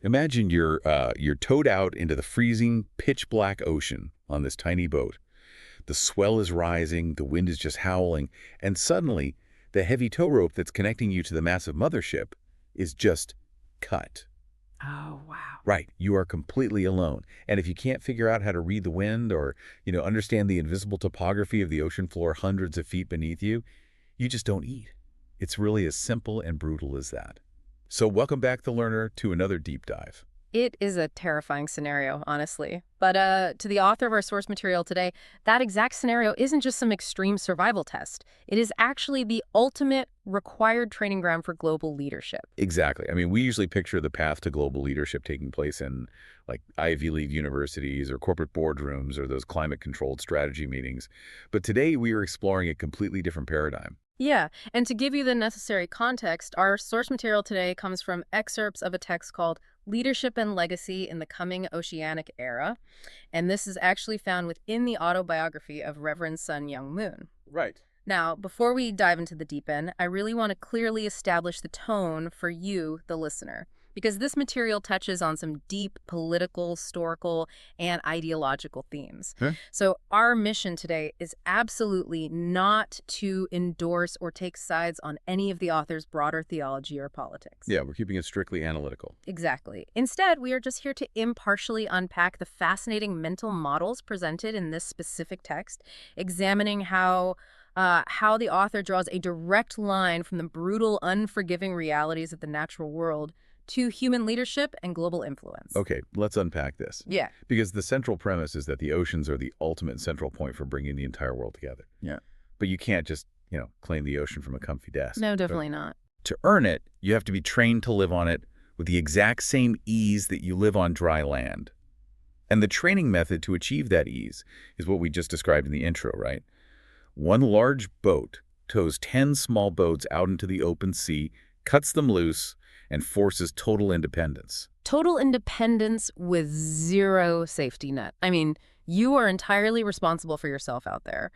Imagine you're towed out into the freezing, pitch-black ocean on this tiny boat. The swell is rising, the wind is just howling, and suddenly, the heavy tow rope that's connecting you to the massive mothership is just cut. Oh, wow. Right, you are completely alone. And if you can't figure out how to read the wind or, understand the invisible topography of the ocean floor hundreds of feet beneath you, you just don't eat. It's really as simple and brutal as that. So welcome back, the learner, to another deep dive. It is a terrifying scenario, honestly. But to the author of our source material today, that exact scenario isn't just some extreme survival test. It is actually the ultimate required training ground for global leadership. Exactly. I mean, we usually picture the path to global leadership taking place in, like, Ivy League universities or corporate boardrooms or those climate-controlled strategy meetings. But today, we are exploring a completely different paradigm. Yeah, and to give you the necessary context, our source material today comes from excerpts of a text called Leadership and Legacy in the Coming Oceanic Era, and this is actually found within the autobiography of Reverend Sun Myung Moon. Right. Now, before we dive into the deep end, I really want to clearly establish the tone for you, the listener, because this material touches on some deep political, historical, and ideological themes. Huh? So our mission today is absolutely not to endorse or take sides on any of the author's broader theology or politics. Yeah, we're keeping it strictly analytical. Exactly. Instead, we are just here to impartially unpack the fascinating mental models presented in this specific text, examining how the author draws a direct line from the brutal, unforgiving realities of the natural world to human leadership and global influence. Okay, let's unpack this. Yeah. Because the central premise is that the oceans are the ultimate central point for bringing the entire world together. Yeah. But you can't just, claim the ocean from a comfy desk. No, definitely not. To earn it, you have to be trained to live on it with the exact same ease that you live on dry land. And the training method to achieve that ease is what we just described in the intro, right? One large boat tows 10 small boats out into the open sea, cuts them loose, and forces total independence. Total independence with zero safety net. I mean, you are entirely responsible for yourself out there.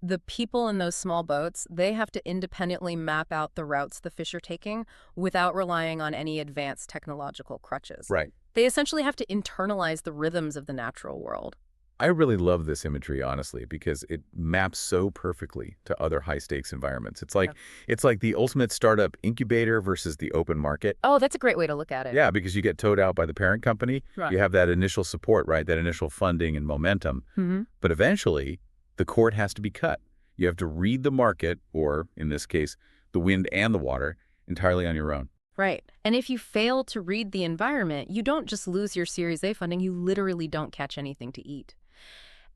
The people in those small boats, they have to independently map out the routes the fish are taking without relying on any advanced technological crutches. Right. They essentially have to internalize the rhythms of the natural world. I really love this imagery, honestly, because it maps so perfectly to other high-stakes environments. It's like the ultimate startup incubator versus the open market. Oh, that's a great way to look at it. Yeah, because you get towed out by the parent company. Right. You have that initial support, right? That initial funding and momentum. Mm-hmm. But eventually, the cord has to be cut. You have to read the market, or in this case, the wind and the water, entirely on your own. Right. And if you fail to read the environment, you don't just lose your Series A funding, you literally don't catch anything to eat.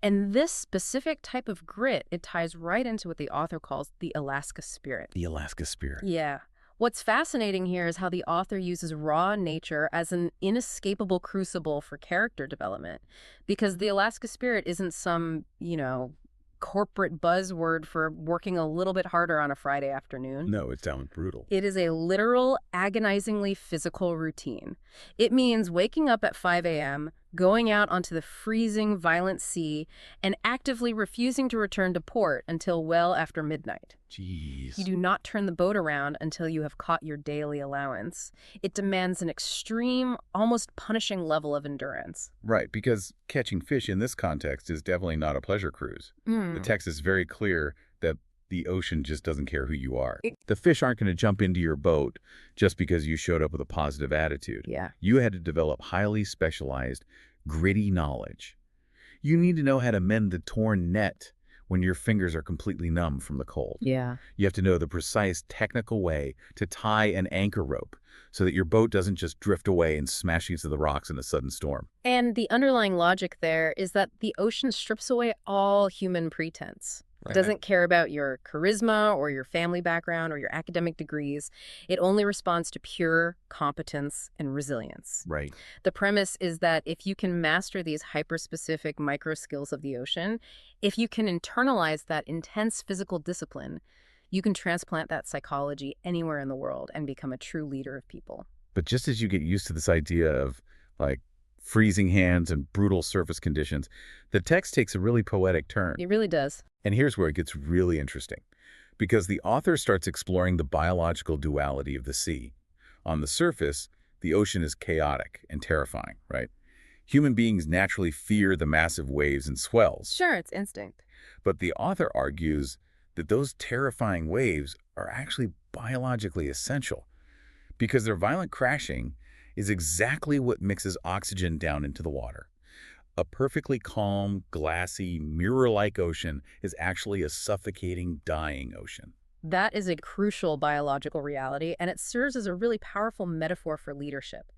And this specific type of grit, it ties right into what the author calls the Alaska spirit. The Alaska spirit. Yeah. What's fascinating here is how the author uses raw nature as an inescapable crucible for character development. Because the Alaska spirit isn't some, corporate buzzword for working a little bit harder on a Friday afternoon. No, it sounds brutal. It is a literal, agonizingly physical routine. It means waking up at 5 a.m., going out onto the freezing, violent sea, and actively refusing to return to port until well after midnight. Jeez. You do not turn the boat around until you have caught your daily allowance. It demands an extreme, almost punishing level of endurance. Right, because catching fish in this context is definitely not a pleasure cruise. The text is very clear that the ocean just doesn't care who you are. The fish aren't going to jump into your boat just because you showed up with a positive attitude. Yeah. You had to develop highly specialized, gritty knowledge. You need to know how to mend the torn net when your fingers are completely numb from the cold. Yeah. You have to know the precise technical way to tie an anchor rope so that your boat doesn't just drift away and smash into the rocks in a sudden storm. And the underlying logic there is that the ocean strips away all human pretense. It doesn't care about your charisma or your family background or your academic degrees. It only responds to pure competence and resilience. Right. The premise is that if you can master these hyper-specific micro skills of the ocean, if you can internalize that intense physical discipline, you can transplant that psychology anywhere in the world and become a true leader of people. But just as you get used to this idea of, freezing hands and brutal surface conditions, the text takes a really poetic turn. It really does. And here's where it gets really interesting, because the author starts exploring the biological duality of the sea. On the surface, the ocean is chaotic and terrifying, right? Human beings naturally fear the massive waves and swells. Sure, it's instinct. But the author argues that those terrifying waves are actually biologically essential because their violent crashing is exactly what mixes oxygen down into the water. A perfectly calm, glassy, mirror-like ocean is actually a suffocating, dying ocean. That is a crucial biological reality, and it serves as a really powerful metaphor for leadership.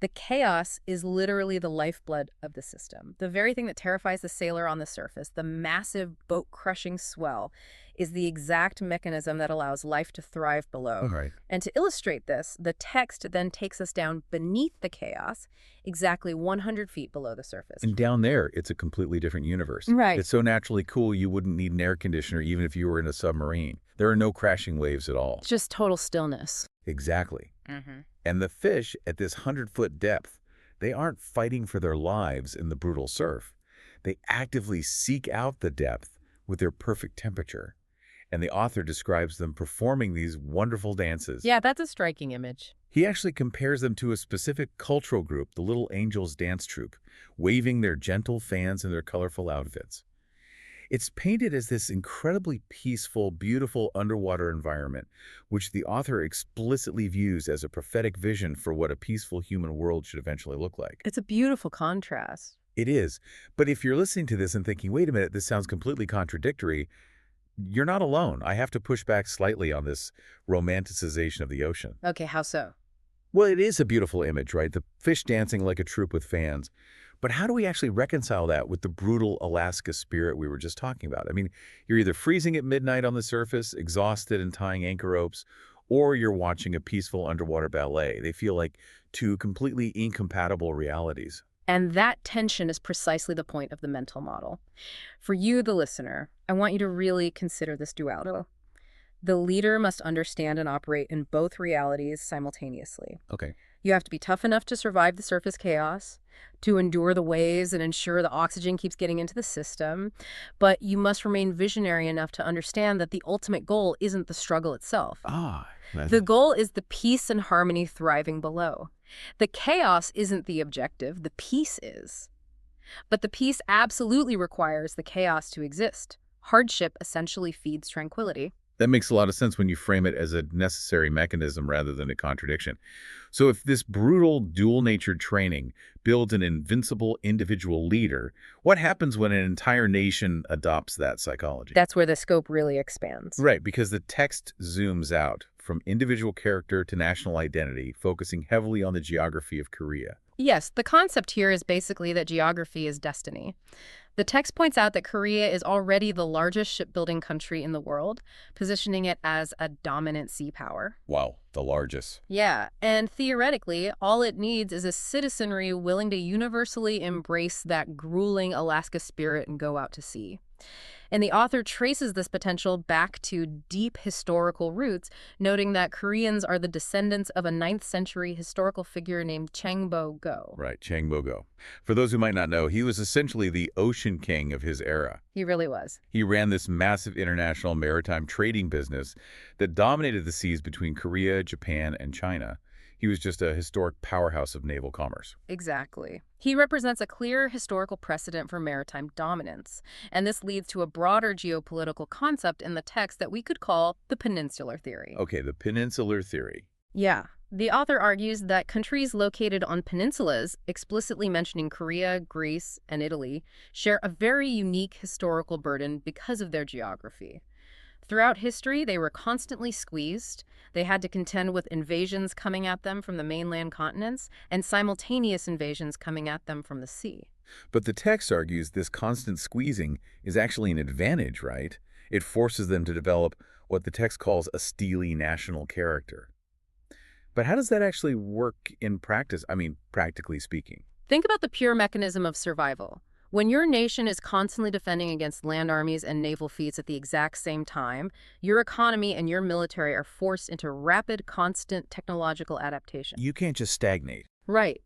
The chaos is literally the lifeblood of the system. The very thing that terrifies the sailor on the surface, the massive boat-crushing swell, is the exact mechanism that allows life to thrive below. All right. And to illustrate this, the text then takes us down beneath the chaos, exactly 100 feet below the surface. And down there, it's a completely different universe. Right. It's so naturally cool you wouldn't need an air conditioner even if you were in a submarine. There are no crashing waves at all. Just total stillness. Exactly. Mm-hmm. And the fish at this 100-foot depth, they aren't fighting for their lives in the brutal surf. They actively seek out the depth with their perfect temperature. And the author describes them performing these wonderful dances. Yeah, that's a striking image. He actually compares them to a specific cultural group, the Little Angels Dance Troupe, waving their gentle fans in their colorful outfits. It's painted as this incredibly peaceful, beautiful underwater environment, which the author explicitly views as a prophetic vision for what a peaceful human world should eventually look like. It's a beautiful contrast. It is. But if you're listening to this and thinking, wait a minute, this sounds completely contradictory, you're not alone. I have to push back slightly on this romanticization of the ocean. Okay, how so? Well, it is a beautiful image, right? The fish dancing like a troupe with fans. But how do we actually reconcile that with the brutal Alaska spirit we were just talking about? I mean, you're either freezing at midnight on the surface, exhausted and tying anchor ropes, or you're watching a peaceful underwater ballet. They feel like two completely incompatible realities. And that tension is precisely the point of the mental model. For you, the listener, I want you to really consider this duality. The leader must understand and operate in both realities simultaneously. Okay. You have to be tough enough to survive the surface chaos, to endure the waves and ensure the oxygen keeps getting into the system, but you must remain visionary enough to understand that the ultimate goal isn't the struggle itself. The goal is the peace and harmony thriving below. The chaos isn't the objective, the peace is. But the peace absolutely requires the chaos to exist. Hardship essentially feeds tranquility. That makes a lot of sense when you frame it as a necessary mechanism rather than a contradiction. So if this brutal, dual-natured training builds an invincible individual leader, what happens when an entire nation adopts that psychology? That's where the scope really expands. Right, because the text zooms out from individual character to national identity, focusing heavily on the geography of Korea. Yes, the concept here is basically that geography is destiny. The text points out that Korea is already the largest shipbuilding country in the world, positioning it as a dominant sea power. Wow, the largest. Yeah, and theoretically, all it needs is a citizenry willing to universally embrace that grueling Alaska spirit and go out to sea. And the author traces this potential back to deep historical roots, noting that Koreans are the descendants of a 9th century historical figure named Changbo-go. Right, Changbo-go. For those who might not know, he was essentially the ocean king of his era. He really was. He ran this massive international maritime trading business that dominated the seas between Korea, Japan, and China. He was just a historic powerhouse of naval commerce. Exactly. He represents a clear historical precedent for maritime dominance, and this leads to a broader geopolitical concept in the text that we could call the peninsular theory. Okay, the peninsular theory. Yeah. The author argues that countries located on peninsulas, explicitly mentioning Korea, Greece, and Italy, share a very unique historical burden because of their geography. Throughout history, they were constantly squeezed. They had to contend with invasions coming at them from the mainland continents and simultaneous invasions coming at them from the sea. But the text argues this constant squeezing is actually an advantage, right? It forces them to develop what the text calls a steely national character. But how does that actually work in practice? I mean, practically speaking. Think about the pure mechanism of survival. When your nation is constantly defending against land armies and naval feats at the exact same time, your economy and your military are forced into rapid, constant technological adaptation. You can't just stagnate. Right.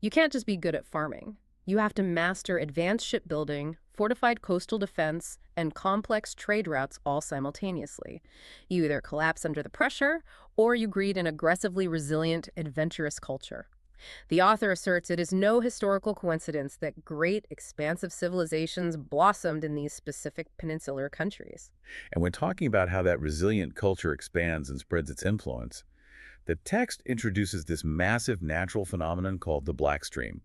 You can't just be good at farming. You have to master advanced shipbuilding, fortified coastal defense, and complex trade routes all simultaneously. You either collapse under the pressure, or you greet an aggressively resilient, adventurous culture. The author asserts it is no historical coincidence that great, expansive civilizations blossomed in these specific peninsular countries. And when talking about how that resilient culture expands and spreads its influence, the text introduces this massive natural phenomenon called the Black Stream,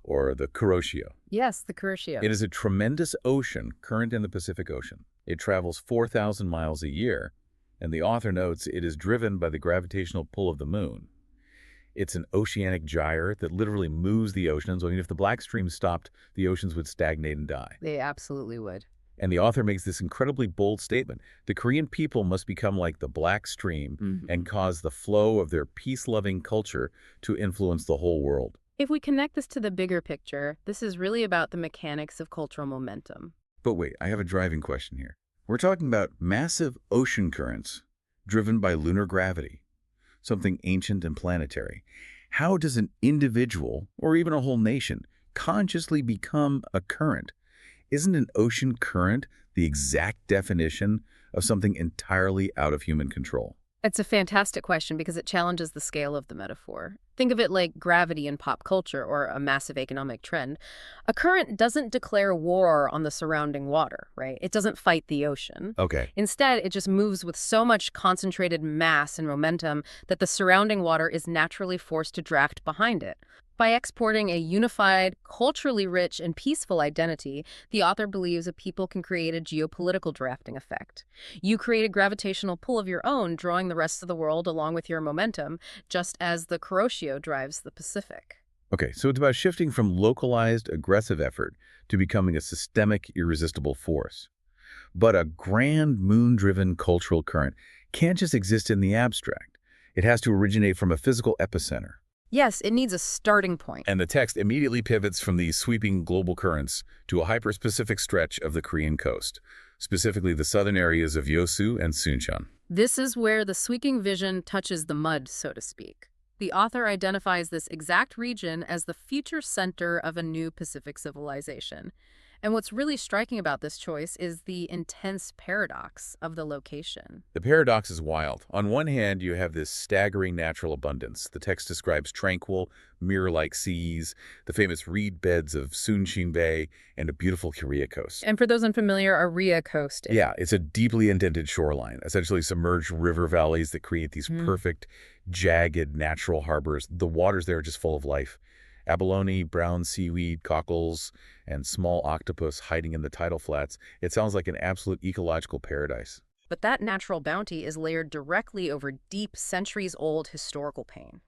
or the Kuroshio. Yes, the Kuroshio. It is a tremendous ocean current in the Pacific Ocean. It travels 4,000 miles a year, and the author notes it is driven by the gravitational pull of the moon. It's an oceanic gyre that literally moves the oceans. I mean, if the Black Stream stopped, the oceans would stagnate and die. They absolutely would. And the author makes this incredibly bold statement. The Korean people must become like the Black Stream and cause the flow of their peace-loving culture to influence the whole world. If we connect this to the bigger picture, this is really about the mechanics of cultural momentum. But wait, I have a driving question here. We're talking about massive ocean currents driven by lunar gravity, something ancient and planetary. How does an individual, or even a whole nation, consciously become a current? Isn't an ocean current the exact definition of something entirely out of human control? It's a fantastic question because it challenges the scale of the metaphor. Think of it like gravity in pop culture or a massive economic trend. A current doesn't declare war on the surrounding water, right? It doesn't fight the ocean. Okay. Instead, it just moves with so much concentrated mass and momentum that the surrounding water is naturally forced to draft behind it. By exporting a unified, culturally rich, and peaceful identity, the author believes a people can create a geopolitical drafting effect. You create a gravitational pull of your own, drawing the rest of the world along with your momentum, just as the Kuroshio drives the Pacific. Okay, so it's about shifting from localized, aggressive effort to becoming a systemic, irresistible force. But a grand moon-driven cultural current can't just exist in the abstract. It has to originate from a physical epicenter. Yes, it needs a starting point. And the text immediately pivots from these sweeping global currents to a hyper-specific stretch of the Korean coast, specifically the southern areas of Yeosu and Suncheon. This is where the sweeping vision touches the mud, so to speak. The author identifies this exact region as the future center of a new Pacific civilization. And what's really striking about this choice is the intense paradox of the location. The paradox is wild. On one hand, you have this staggering natural abundance. The text describes tranquil, mirror-like seas, the famous reed beds of Suncheon Bay, and a beautiful Korea coast. And for those unfamiliar, Aria Coast. Yeah, it's a deeply indented shoreline, essentially submerged river valleys that create these perfect, jagged natural harbors. The waters there are just full of life. Abalone, brown seaweed, cockles, and small octopus hiding in the tidal flats. It sounds like an absolute ecological paradise. But that natural bounty is layered directly over deep, centuries-old historical pain.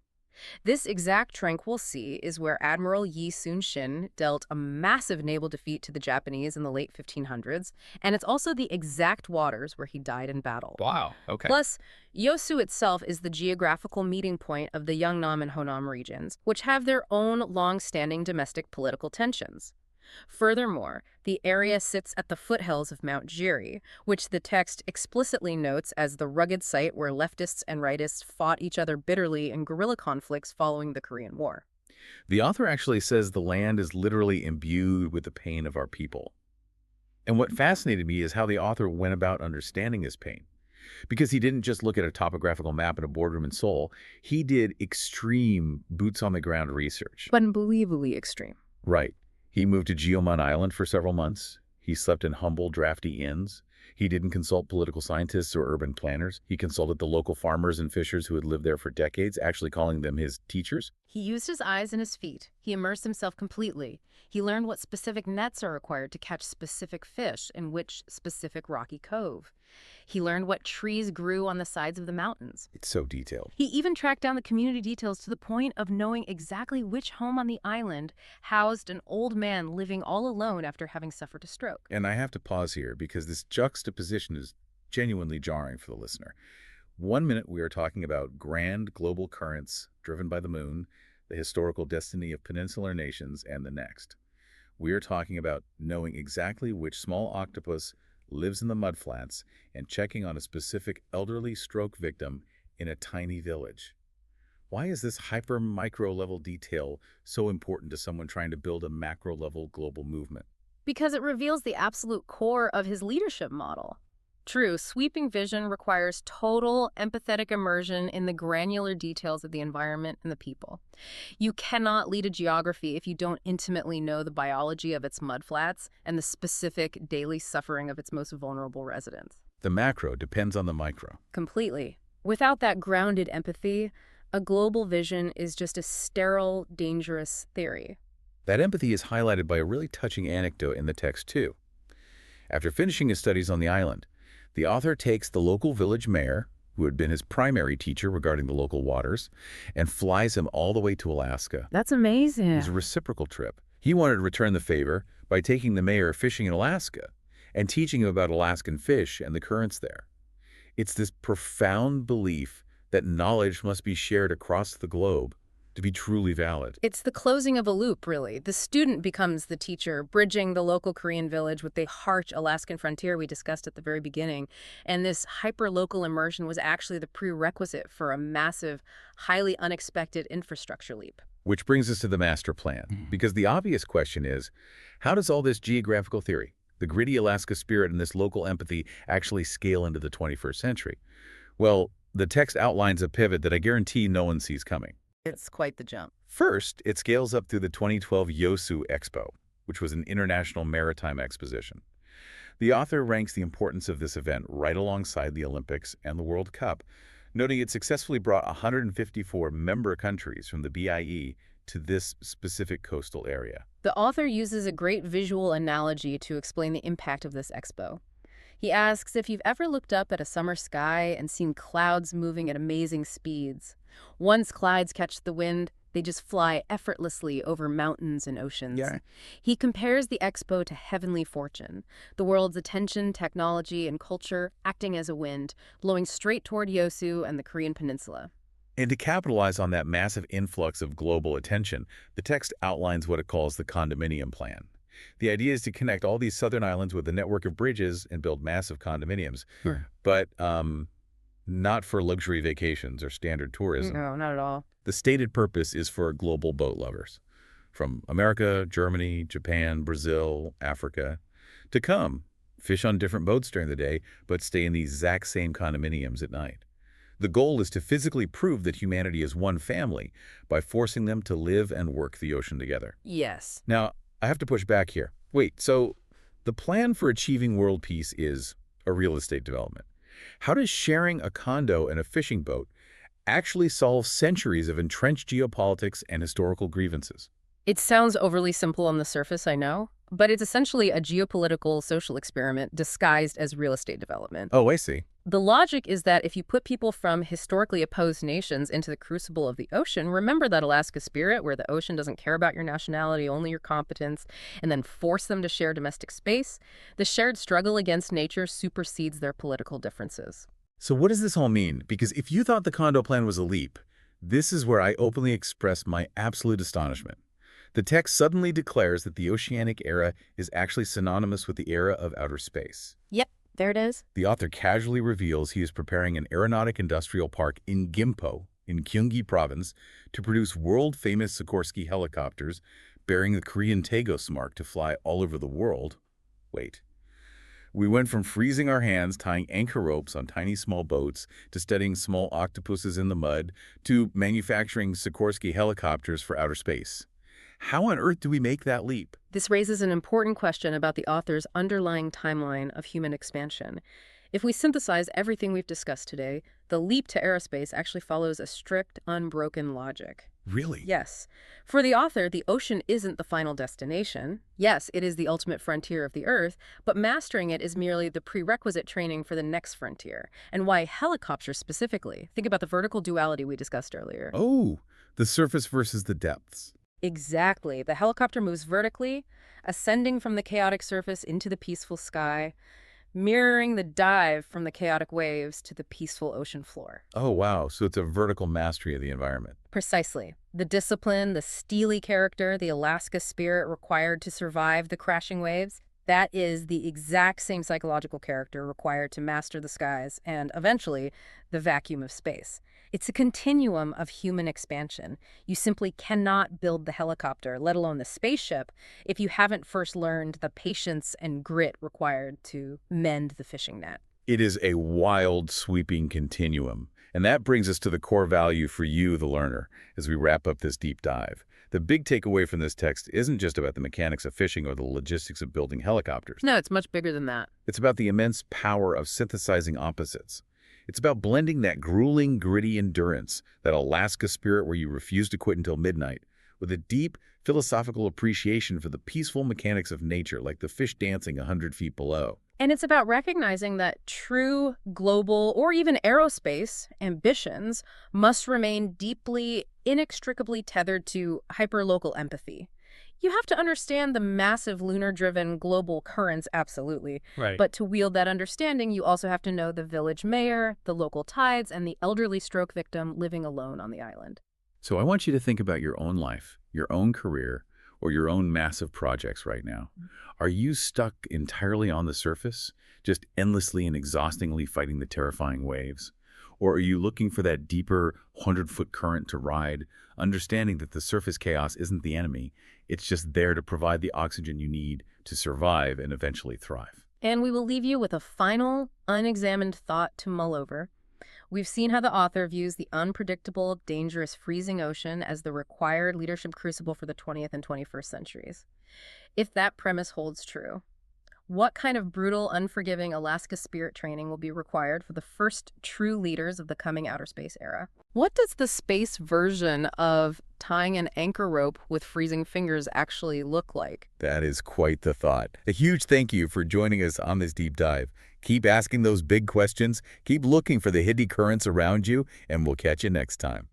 This exact tranquil sea is where Admiral Yi Sun-shin dealt a massive naval defeat to the Japanese in the late 1500s, and it's also the exact waters where he died in battle. Wow, okay. Plus, Yeosu itself is the geographical meeting point of the Yeongnam and Honam regions, which have their own long-standing domestic political tensions. Furthermore, the area sits at the foothills of Mount Jiri, which the text explicitly notes as the rugged site where leftists and rightists fought each other bitterly in guerrilla conflicts following the Korean War. The author actually says the land is literally imbued with the pain of our people. And what fascinated me is how the author went about understanding this pain. Because he didn't just look at a topographical map in a boardroom in Seoul, he did extreme boots-on-the-ground research. But unbelievably extreme. Right. He moved to Geoman Island for several months. He slept in humble, drafty inns. He didn't consult political scientists or urban planners. He consulted the local farmers and fishers who had lived there for decades, actually calling them his teachers. He used his eyes and his feet. He immersed himself completely. He learned what specific nets are required to catch specific fish in which specific rocky cove. He learned what trees grew on the sides of the mountains. It's so detailed. He even tracked down the community details to the point of knowing exactly which home on the island housed an old man living all alone after having suffered a stroke. And I have to pause here because this juxtaposition is genuinely jarring for the listener. 1 minute we are talking about grand global currents driven by the moon, the historical destiny of peninsular nations, and the next. We are talking about knowing exactly which small octopus lives in the mudflats and checking on a specific elderly stroke victim in a tiny village. Why is this hyper-micro-level detail so important to someone trying to build a macro-level global movement? Because it reveals the absolute core of his leadership model. True, sweeping vision requires total empathetic immersion in the granular details of the environment and the people. You cannot lead a geography if you don't intimately know the biology of its mudflats and the specific daily suffering of its most vulnerable residents. The macro depends on the micro. Completely. Without that grounded empathy, a global vision is just a sterile, dangerous theory. That empathy is highlighted by a really touching anecdote in the text, too. After finishing his studies on the island, the author takes the local village mayor, who had been his primary teacher regarding the local waters, and flies him all the way to Alaska. That's amazing. It was a reciprocal trip. He wanted to return the favor by taking the mayor fishing in Alaska and teaching him about Alaskan fish and the currents there. It's this profound belief that knowledge must be shared across the globe to be truly valid. It's the closing of a loop, really. The student becomes the teacher, bridging the local Korean village with the harsh Alaskan frontier we discussed at the very beginning. And this hyper-local immersion was actually the prerequisite for a massive, highly unexpected infrastructure leap. Which brings us to the master plan, because the obvious question is, how does all this geographical theory, the gritty Alaska spirit and this local empathy actually scale into the 21st century? Well, the text outlines a pivot that I guarantee no one sees coming. It's quite the jump. First, it scales up through the 2012 Yeosu Expo, which was an international maritime exposition. The author ranks the importance of this event right alongside the Olympics and the World Cup, noting it successfully brought 154 member countries from the BIE to this specific coastal area. The author uses a great visual analogy to explain the impact of this expo. He asks if you've ever looked up at a summer sky and seen clouds moving at amazing speeds. Once clouds catch the wind, they just fly effortlessly over mountains and oceans. Yeah. He compares the expo to heavenly fortune, the world's attention, technology, and culture acting as a wind, blowing straight toward Yeosu and the Korean peninsula. And to capitalize on that massive influx of global attention, the text outlines what it calls the condominium plan. The idea is to connect all these southern islands with a network of bridges and build massive condominiums. Sure. But not for luxury vacations or standard tourism. No, not at all. The stated purpose is for global boat lovers, from America, Germany, Japan, Brazil, Africa, to come, fish on different boats during the day, but stay in the exact same condominiums at night. The goal is to physically prove that humanity is one family by forcing them to live and work the ocean together. Yes. Now, I have to push back here. Wait, so the plan for achieving world peace is a real estate development. How does sharing a condo and a fishing boat actually solve centuries of entrenched geopolitics and historical grievances? It sounds overly simple on the surface, I know, but it's essentially a geopolitical social experiment disguised as real estate development. Oh, I see. The logic is that if you put people from historically opposed nations into the crucible of the ocean, remember that Alaska spirit where the ocean doesn't care about your nationality, only your competence, and then force them to share domestic space, the shared struggle against nature supersedes their political differences. So what does this all mean? Because if you thought the condo plan was a leap, this is where I openly express my absolute astonishment. The text suddenly declares that the Oceanic Era is actually synonymous with the era of outer space. Yep, there it is. The author casually reveals he is preparing an aeronautic industrial park in Gimpo, in Gyeonggi Province, to produce world-famous Sikorsky helicopters bearing the Korean Tagos mark to fly all over the world. Wait. We went from freezing our hands tying anchor ropes on tiny small boats to studying small octopuses in the mud to manufacturing Sikorsky helicopters for outer space. How on earth do we make that leap? This raises an important question about the author's underlying timeline of human expansion. If we synthesize everything we've discussed today, the leap to aerospace actually follows a strict, unbroken logic. Really? Yes. For the author, the ocean isn't the final destination. Yes, it is the ultimate frontier of the Earth, but mastering it is merely the prerequisite training for the next frontier. And why helicopters specifically? Think about the vertical duality we discussed earlier. Oh, the surface versus the depths. Exactly. The helicopter moves vertically, ascending from the chaotic surface into the peaceful sky, mirroring the dive from the chaotic waves to the peaceful ocean floor. Oh, wow. So it's a vertical mastery of the environment. Precisely. The discipline, the steely character, the Alaska spirit required to survive the crashing waves, that is the exact same psychological character required to master the skies and, eventually, the vacuum of space. It's a continuum of human expansion. You simply cannot build the helicopter, let alone the spaceship, if you haven't first learned the patience and grit required to mend the fishing net. It is a wild, sweeping continuum. And that brings us to the core value for you, the learner, as we wrap up this deep dive. The big takeaway from this text isn't just about the mechanics of fishing or the logistics of building helicopters. No, it's much bigger than that. It's about the immense power of synthesizing opposites. It's about blending that grueling, gritty endurance, that Alaska spirit where you refuse to quit until midnight, with a deep, philosophical appreciation for the peaceful mechanics of nature, like the fish dancing 100 feet below. And it's about recognizing that true global or even aerospace ambitions must remain deeply, inextricably tethered to hyperlocal empathy. You have to understand the massive lunar-driven global currents, absolutely. Right. But to wield that understanding, you also have to know the village mayor, the local tides, and the elderly stroke victim living alone on the island. So I want you to think about your own life, your own career, or your own massive projects right now. Are you stuck entirely on the surface, just endlessly and exhaustingly fighting the terrifying waves? Or are you looking for that deeper 100-foot current to ride, understanding that the surface chaos isn't the enemy, it's just there to provide the oxygen you need to survive and eventually thrive? And we will leave you with a final, unexamined thought to mull over. We've seen how the author views the unpredictable, dangerous, freezing ocean as the required leadership crucible for the 20th and 21st centuries. If that premise holds true, what kind of brutal, unforgiving Alaska spirit training will be required for the first true leaders of the coming outer space era? What does the space version of tying an anchor rope with freezing fingers actually look like? That is quite the thought. A huge thank you for joining us on this deep dive. Keep asking those big questions, keep looking for the hidden currents around you, and we'll catch you next time.